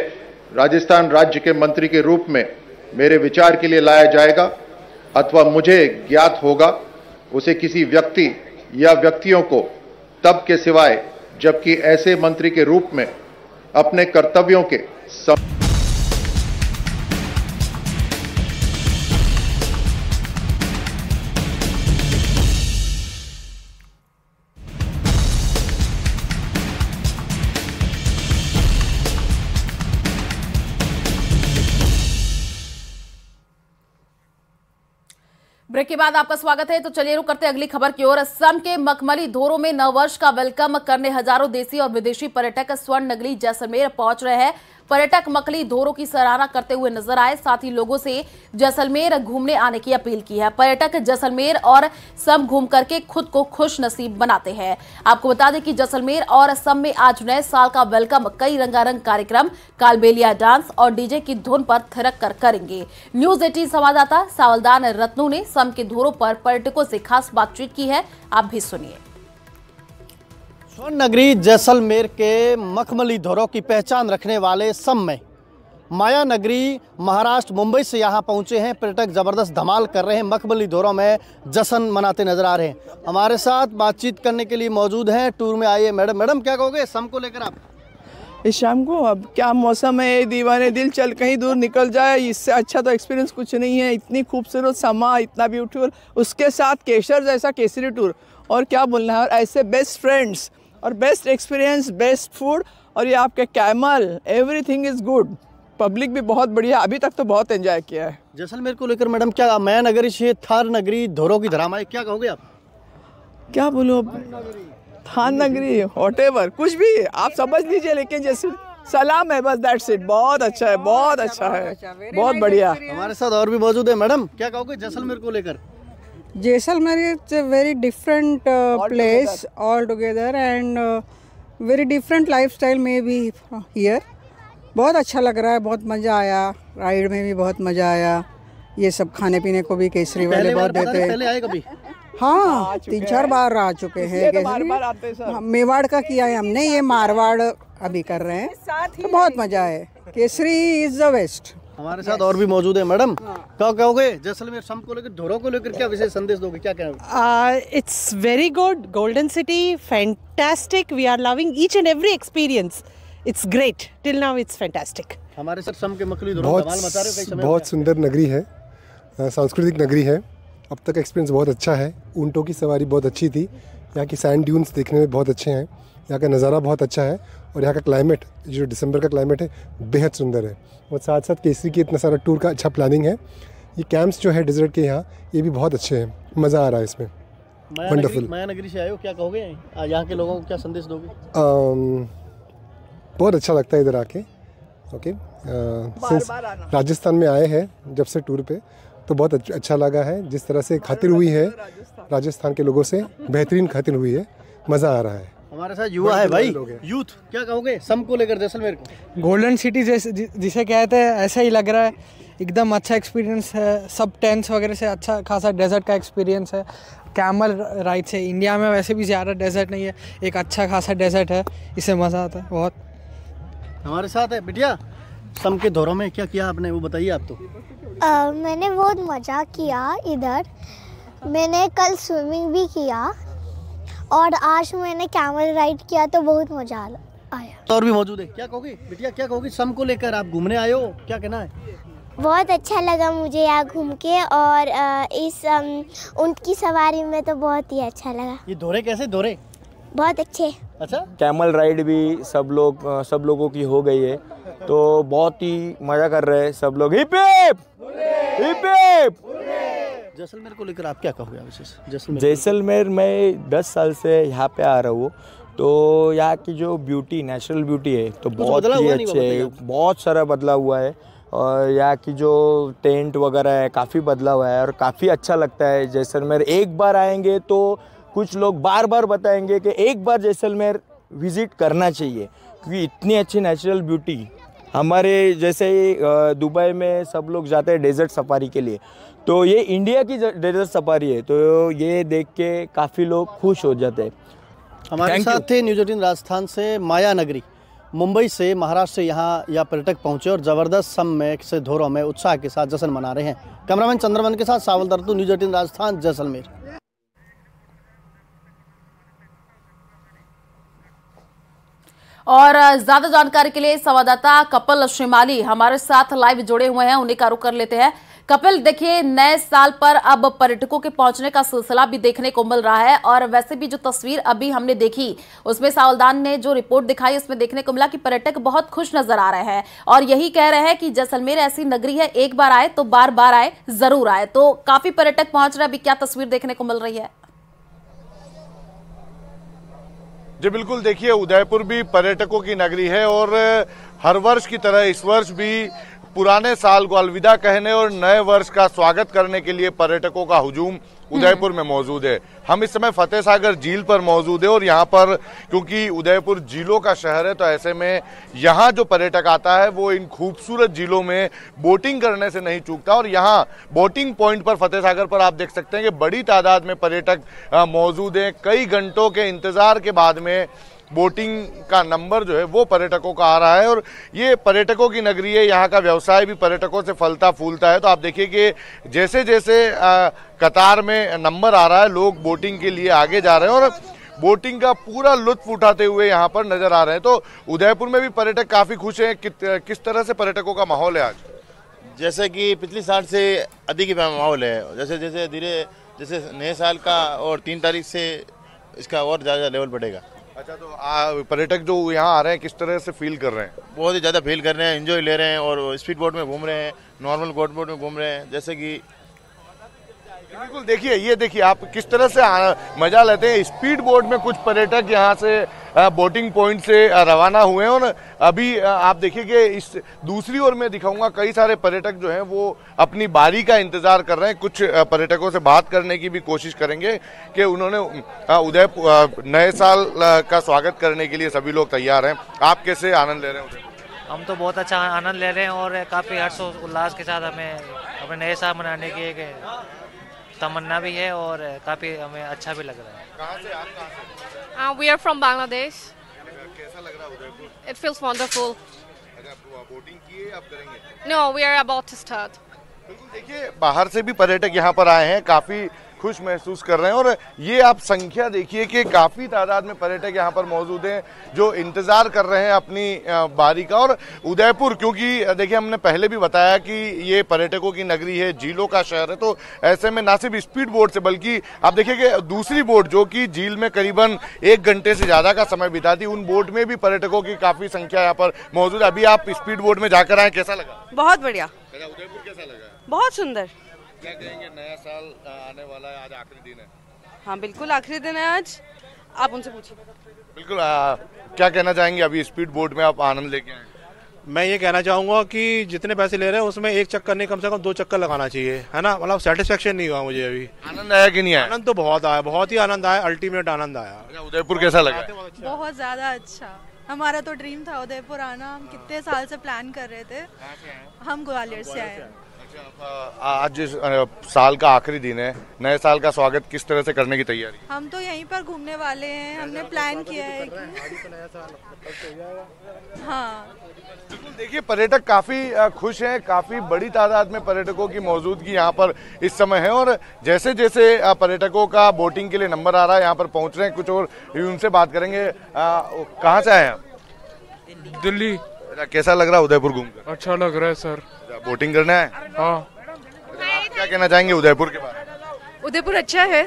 राजस्थान राज्य के मंत्री के रूप में मेरे विचार के लिए लाया जाएगा अथवा मुझे ज्ञात होगा, उसे किसी व्यक्ति या व्यक्तियों को तब के सिवाय जबकि ऐसे मंत्री के रूप में अपने कर्तव्यों के ब्रेक के बाद आपका स्वागत है। तो चलिए रुक करते अगली खबर की ओर। असम के मखमली धोरो में नववर्ष का वेलकम करने हजारों देसी और विदेशी पर्यटक स्वर्ण नगरी जैसलमेर पहुंच रहे हैं। पर्यटक मखमली धोरो की सराहना करते हुए नजर आए, साथ ही लोगों से जैसलमेर घूमने आने की अपील की है। पर्यटक जैसलमेर और सम घूम करके खुद को खुश नसीब बनाते हैं। आपको बता दें कि जैसलमेर और असम में आज नए साल का वेलकम कई रंगारंग कार्यक्रम, कालबेलिया डांस और डीजे की धुन पर थिरक कर करेंगे। न्यूज 18 संवाददाता सावलदान रत्नू ने सम के धोरो पर पर्यटकों से खास बातचीत की है, आप भी सुनिए। स्वर्ण नगरी जैसलमेर के मखमली धोरो की पहचान रखने वाले सम में माया नगरी महाराष्ट्र मुंबई से यहाँ पहुँचे हैं। पर्यटक ज़बरदस्त धमाल कर रहे हैं, मखमली धोरो में जश्न मनाते नजर आ रहे हैं। हमारे साथ बातचीत करने के लिए मौजूद हैं टूर में आइए मैडम क्या कहोगे सम को लेकर आप? इस शाम को अब क्या मौसम है, दीवाने दिल चल कहीं दूर निकल जाए, इससे अच्छा तो एक्सपीरियंस कुछ नहीं है। इतनी खूबसूरत समा, इतना ब्यूटीफुल, उसके साथ केसर जैसा केसरी टूर, और क्या बोलना है। और ऐसे बेस्ट फ्रेंड्स और बेस्ट एक्सपीरियंस, बेस्ट फूड, और ये आपके camel, everything is good. Public भी बहुत बढ़िया, अभी तक तो बहुत एंजॉय किया है। जैसलमेर को लेकर मैडम क्या माया नगरी से थार नगरी धोरो की धरामा है, क्या कहोगे आप? क्या बोलो, थान नगरी व्हाटएवर कुछ भी आप समझ लीजिए, लेकिन जैसे सलाम है बस, दैट्स इट। बहुत अच्छा है, बहुत अच्छा है, बहुत बढ़िया। हमारे साथ और भी मौजूद है मैडम, क्या कहोगे जैसलमेर को लेकर? Jaisalmer is a very different place altogether and very different lifestyle में भी here। बहुत अच्छा लग रहा है, बहुत मज़ा आया, राइड में भी बहुत मज़ा आया। ये सब खाने पीने को भी केसरी वाले बहुत देते हैं। पहले आए कभी? हाँ, 3-4 बार आ चुके हैं। मेवाड़ का किया है हमने, ये मारवाड़ अभी कर रहे हैं, तो बहुत मज़ा है। Kesari is the best. हमारे साथ और भी मौजूद है मैडम, क्या कहोगे जैसलमेर सम को लेकर, धोरो को लेकर क्या विशेष संदेश दोगे, क्या कहोगे? It's very good, golden city, fantastic. We are loving each and every experience. It's great. Till now it's fantastic. हमारे साथ सम के मखमली धोरो धमाल मचा रहे हो कई समय। बहुत सुंदर नगरी है, सांस्कृतिक नगरी है। अब तक एक्सपीरियंस बहुत अच्छा है। ऊँटों की सवारी बहुत अच्छी थी, यहाँ की सैंड ड्यून्स देखने में बहुत अच्छे हैं, यहाँ का नज़ारा बहुत अच्छा है, और यहाँ का क्लाइमेट, जो दिसंबर का क्लाइमेट है, बेहद सुंदर है। और साथ साथ केसरी की इतना सारा टूर का अच्छा प्लानिंग है। ये कैंप्स जो है डेजर्ट के यहाँ, ये भी बहुत अच्छे हैं, मज़ा आ रहा है इसमें। वंडरफुल। माया नगरी से आए हो, क्या कहोगे यहाँ के लोगों को, क्या संदेश दोगे? बहुत अच्छा लगता है इधर आके। ओके, राजस्थान में आए हैं जब से टूर पे, तो बहुत अच्छा लगा है। जिस तरह से खातिर हुई है राजस्थान के लोगों से, बेहतरीन खातिर हुई है, मज़ा आ रहा है। हमारे साथ युवा है भाई, यूथ, क्या कहोगे सम को लेकर जैसलमेर को? गोल्डन सिटी जिसे कहते हैं ऐसा ही लग रहा है, एकदम अच्छा एक्सपीरियंस है। सब टेंट्स वगैरह से अच्छा खासा डेजर्ट का एक्सपीरियंस है। कैमल राइड से, इंडिया में वैसे भी ज़्यादा डेजर्ट नहीं है, एक अच्छा खासा डेजर्ट है, इससे मज़ा आता है बहुत। हमारे साथ है बिटिया, सम के दौरों में क्या किया आपने, वो बताइए आप तो। मैंने बहुत मज़ा किया इधर, मैंने कल स्विमिंग भी किया और आज मैंने कैमल राइड किया तो बहुत मज़ा आया। और भी मौजूद है, क्या कहोगी बिटिया, क्या कहोगी सम को लेकर? आप घूमने आए हो, क्या कहना है? बहुत अच्छा लगा मुझे यहाँ घूम के, और इस ऊंट की सवारी में तो बहुत ही अच्छा लगा। ये दौरे कैसे? दौरे बहुत अच्छे। अच्छा, कैमल राइड भी सब लोगों की हो गई है, तो बहुत ही मज़ा कर रहे हैं सब लोग। Hip hip hip hip. Jaisalmer को लेकर आप क्या कहोगे विशेष? जैसलमेर में 10 साल से यहाँ पे आ रहा हूँ, तो यहाँ की जो ब्यूटी, नेचुरल ब्यूटी है तो बहुत ही अच्छे है, बहुत सारा बदला हुआ है। और यहाँ की जो टेंट वगैरह है काफ़ी बदला हुआ है और काफ़ी अच्छा लगता है जैसलमेर। एक बार आएंगे तो कुछ लोग बार बार बताएंगे कि एक बार जैसलमेर विज़िट करना चाहिए, क्योंकि इतनी अच्छी नेचुरल ब्यूटी। हमारे जैसे दुबई में सब लोग जाते हैं डेजर्ट सफारी के लिए, तो ये इंडिया की डेजर्ट सफारी है, तो ये देख के काफ़ी लोग खुश हो जाते हैं। हमारे साथ थे न्यूज 18 राजस्थान से माया नगरी, मुंबई से, महाराष्ट्र से यहाँ पर्यटक पहुंचे और ज़बरदस्त सम में से धोरों में उत्साह के साथ जश्न मना रहे हैं। कैमरामैन चंद्रमन के साथ सावल दर्तू, न्यूज 18 राजस्थान, जैसलमेर। और ज्यादा जानकारी के लिए संवाददाता कपिल श्रीमाली हमारे साथ लाइव जुड़े हुए हैं, उन्हें का रुख कर लेते हैं। कपिल, देखिए नए साल पर अब पर्यटकों के पहुंचने का सिलसिला भी देखने को मिल रहा है, और वैसे भी जो तस्वीर अभी हमने देखी उसमें सावधान ने जो रिपोर्ट दिखाई उसमें देखने को मिला कि पर्यटक बहुत खुश नजर आ रहे हैं और यही कह रहे हैं कि जैसलमेर ऐसी नगरी है, एक बार आए तो बार बार आए, जरूर आए। तो काफी पर्यटक पहुंच रहे हैं, अभी क्या तस्वीर देखने को मिल रही है? जी बिल्कुल, देखिए उदयपुर भी पर्यटकों की नगरी है और हर वर्ष की तरह इस वर्ष भी पुराने साल को अलविदा कहने और नए वर्ष का स्वागत करने के लिए पर्यटकों का हुजूम उदयपुर में मौजूद है। हम इस समय फतेह सागर झील पर मौजूद है और यहाँ पर क्योंकि उदयपुर झीलों का शहर है, तो ऐसे में यहाँ जो पर्यटक आता है वो इन खूबसूरत झीलों में बोटिंग करने से नहीं चूकता। और यहाँ बोटिंग पॉइंट पर फतेह सागर पर आप देख सकते हैं कि बड़ी तादाद में पर्यटक मौजूद हैं। कई घंटों के इंतजार के बाद में बोटिंग का नंबर जो है वो पर्यटकों का आ रहा है और ये पर्यटकों की नगरी है, यहाँ का व्यवसाय भी पर्यटकों से फलता फूलता है। तो आप देखिए कि जैसे जैसे कतार में नंबर आ रहा है, लोग बोटिंग के लिए आगे जा रहे हैं और बोटिंग का पूरा लुत्फ उठाते हुए यहाँ पर नजर आ रहे हैं। तो उदयपुर में भी पर्यटक काफी खुश हैं। किस तरह से पर्यटकों का माहौल है आज? जैसे कि पिछली साल से अधिक ही माहौल है, जैसे नए साल का और 3 तारीख से इसका और ज़्यादा लेवल बढ़ेगा। अच्छा, तो पर्यटक जो यहाँ आ रहे हैं किस तरह से फील कर रहे हैं? बहुत ही ज़्यादा फील कर रहे हैं, एंजॉय ले रहे हैं और स्पीड बोट में घूम रहे हैं, नॉर्मल बोट में घूम रहे हैं। जैसे कि बिल्कुल देखिए, ये देखिए आप किस तरह से मजा लेते हैं। स्पीड बोट में कुछ पर्यटक यहाँ से बोटिंग पॉइंट से रवाना हुए हैं और अभी आप देखिए कि इस दूसरी ओर में दिखाऊंगा कई सारे पर्यटक जो हैं वो अपनी बारी का इंतजार कर रहे हैं। कुछ पर्यटकों से बात करने की भी कोशिश करेंगे कि उन्होंने उदयपुर नए साल का स्वागत करने के लिए सभी लोग तैयार हैं। आप कैसे आनंद ले रहे हैं? हम तो बहुत अच्छा आनंद ले रहे हैं और काफ़ी हर्ष उल्लास के साथ हमें अपने नए साल मनाने की एक तमन्ना भी है और काफ़ी हमें अच्छा भी लग रहा है। कहाँ से आप? कहाँ से? We are from Bangladesh. कैसा लग रहा है उदयपुर? It feels wonderful. अच्छा, बोटिंग किए आप करेंगे? No, we are about to start. बिल्कुल देखिए, बाहर से भी पर्यटक यहाँ पर आए हैं, काफी खुश महसूस कर रहे हैं और ये आप संख्या देखिए कि काफी तादाद में पर्यटक यहाँ पर मौजूद हैं जो इंतजार कर रहे हैं अपनी बारी का। और उदयपुर क्योंकि देखिए हमने पहले भी बताया कि ये पर्यटकों की नगरी है, झीलों का शहर है, तो ऐसे में ना सिर्फ स्पीड बोट से बल्कि आप देखिए कि दूसरी बोट जो कि झील में करीबन 1 घंटे से ज्यादा का समय बिताती, उन बोट में भी पर्यटकों की काफी संख्या यहाँ पर मौजूद है। अभी आप स्पीड बोट में जाकर आए, कैसा लगा? बहुत बढ़िया। उदयपुर कैसा लगा? बहुत सुंदर। क्या कहेंगे, नया साल आने वाला है, आज आखिरी दिन है? हाँ बिल्कुल आखिरी दिन है आज, आप उनसे पूछिए। बिल्कुल, क्या कहना चाहेंगे? अभी स्पीड बोट में आप आनंद लेके आए? मैं ये कहना चाहूँगा कि जितने पैसे ले रहे हैं उसमें एक चक्कर नहीं, कम से कम 2 चक्कर लगाना चाहिए, है ना। मतलब सेटिस्फेक्शन नहीं हुआ मुझे अभी। आनंद आया कि नहीं आया? आनंद तो बहुत आया, बहुत ही आनंद आया, अल्टीमेट आनंद आया। उदयपुर कैसा लगा? बहुत ज़्यादा अच्छा, हमारा तो ड्रीम था उदयपुर आना, हम कितने साल से प्लान कर रहे थे। हम ग्वालियर से आए हैं। आज जिस साल का आखिरी दिन है, नए साल का स्वागत किस तरह से करने की तैयारी? हम तो यहीं पर घूमने वाले हैं, हमने प्लान किया है कि हाँ। देखिए पर्यटक काफी खुश हैं, काफी बड़ी तादाद में पर्यटकों की मौजूदगी यहाँ पर इस समय है और जैसे जैसे पर्यटकों का बोटिंग के लिए नंबर आ रहा है यहाँ पर पहुँच रहे हैं। कुछ और उनसे बात करेंगे। कहाँ से आए हैं? दिल्ली। कैसा लग रहा है उदयपुर घूमकर? अच्छा लग रहा है सर। बोटिंग करना है? हाँ। आप क्या कहना चाहेंगे उदयपुर के बारे में? उदयपुर अच्छा है,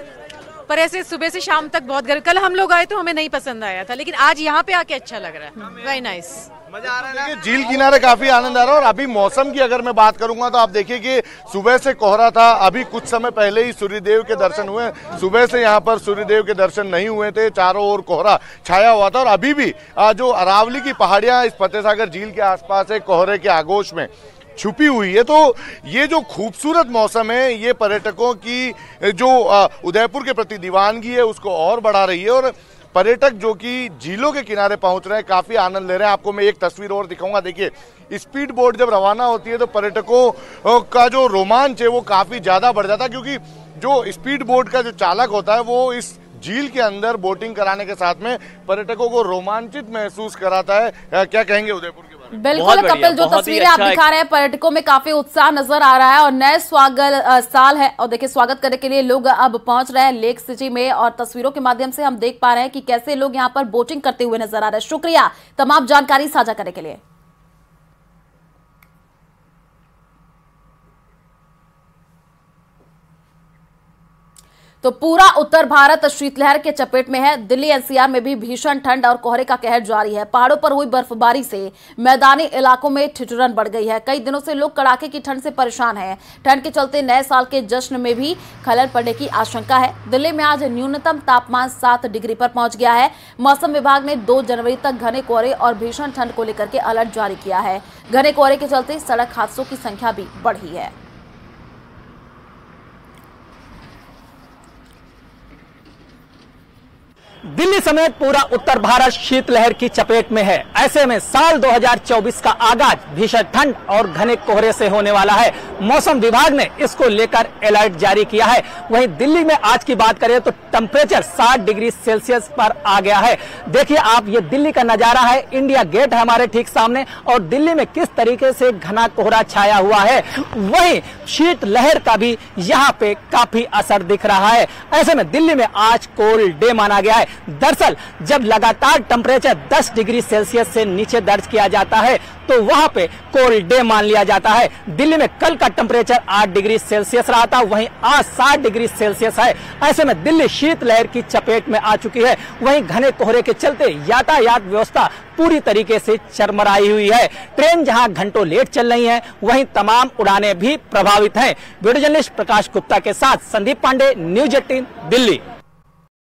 पर ऐसे सुबह से शाम तक बहुत गर्म। कल हम लोग आए तो हमें नहीं पसंद आया था, लेकिन आज यहाँ पे आके अच्छा लग रहा है। वेरी नाइस, मजा आ रहा है। झील किनारे काफी आनंद आ रहा है। और अभी मौसम की अगर मैं बात करूंगा तो आप देखिए कि सुबह से कोहरा था, अभी कुछ समय पहले ही सूर्यदेव के दर्शन हुए। सुबह से यहाँ पर सूर्यदेव के दर्शन नहीं हुए थे, चारों ओर कोहरा छाया हुआ था और अभी भी जो अरावली की पहाड़ियां इस फतेहसागर झील के आसपास है, कोहरे के आगोश में छुपी हुई है। तो ये जो खूबसूरत मौसम है, ये पर्यटकों की जो उदयपुर के प्रति दीवानगी है उसको और बढ़ा रही है और पर्यटक जो कि झीलों के किनारे पहुंच रहे हैं, काफी आनंद ले रहे हैं। आपको मैं एक तस्वीर और दिखाऊंगा। देखिए, स्पीड बोट जब रवाना होती है तो पर्यटकों का जो रोमांच है वो काफी ज्यादा बढ़ जाता है, क्योंकि जो स्पीड बोट का जो चालक होता है वो इस झील के अंदर बोटिंग कराने के साथ में पर्यटकों को रोमांचित महसूस कराता है। क्या कहेंगे उदयपुर के बारे में? बिल्कुल कपिल, जो तस्वीरें आप दिखा रहे हैं, पर्यटकों में काफी उत्साह नजर आ रहा है और नए स्वागत साल है और देखिए स्वागत करने के लिए लोग अब पहुंच रहे हैं लेक सिटी में और तस्वीरों के माध्यम से हम देख पा रहे हैं कि कैसे लोग यहां पर बोटिंग करते हुए नजर आ रहे हैं। शुक्रिया तमाम जानकारी साझा करने के लिए। तो पूरा उत्तर भारत शीतलहर के चपेट में है। दिल्ली एनसीआर में भी भीषण ठंड और कोहरे का कहर जारी है। पहाड़ों पर हुई बर्फबारी से मैदानी इलाकों में ठिठुरन बढ़ गई है। कई दिनों से लोग कड़ाके की ठंड से परेशान हैं। ठंड के चलते नए साल के जश्न में भी खलल पड़ने की आशंका है। दिल्ली में आज न्यूनतम तापमान 7 डिग्री पर पहुंच गया है। मौसम विभाग ने 2 जनवरी तक घने कोहरे और भीषण ठंड को लेकर के अलर्ट जारी किया है। घने कोहरे के चलते सड़क हादसों की संख्या भी बढ़ी है। दिल्ली समेत पूरा उत्तर भारत शीतलहर की चपेट में है। ऐसे में साल 2024 का आगाज भीषण ठंड और घने कोहरे से होने वाला है। मौसम विभाग ने इसको लेकर अलर्ट जारी किया है। वहीं दिल्ली में आज की बात करें तो टेम्परेचर 60 डिग्री सेल्सियस पर आ गया है। देखिए आप, ये दिल्ली का नजारा है। इंडिया गेट है हमारे ठीक सामने और दिल्ली में किस तरीके से घना कोहरा छाया हुआ है। वहीं शीतलहर का भी यहाँ पे काफी असर दिख रहा है। ऐसे में दिल्ली में आज कोल्ड डे माना गया है। दरअसल जब लगातार टेम्परेचर 10 डिग्री सेल्सियस से नीचे दर्ज किया जाता है तो वहां पे कोल्ड डे मान लिया जाता है। दिल्ली में कल का टेम्परेचर 8 डिग्री सेल्सियस रहा था, वहीं आज 7 डिग्री सेल्सियस है। ऐसे में दिल्ली शीतलहर की चपेट में आ चुकी है। वहीं घने कोहरे के चलते यातायात व्यवस्था पूरी तरीके से चरमराई हुई है। ट्रेन जहां घंटों लेट चल रही है, वहीं तमाम उड़ानें भी प्रभावित हैं। वीडियो जर्नलिस्ट प्रकाश गुप्ता के साथ संदीप पांडे, न्यूज 18 दिल्ली।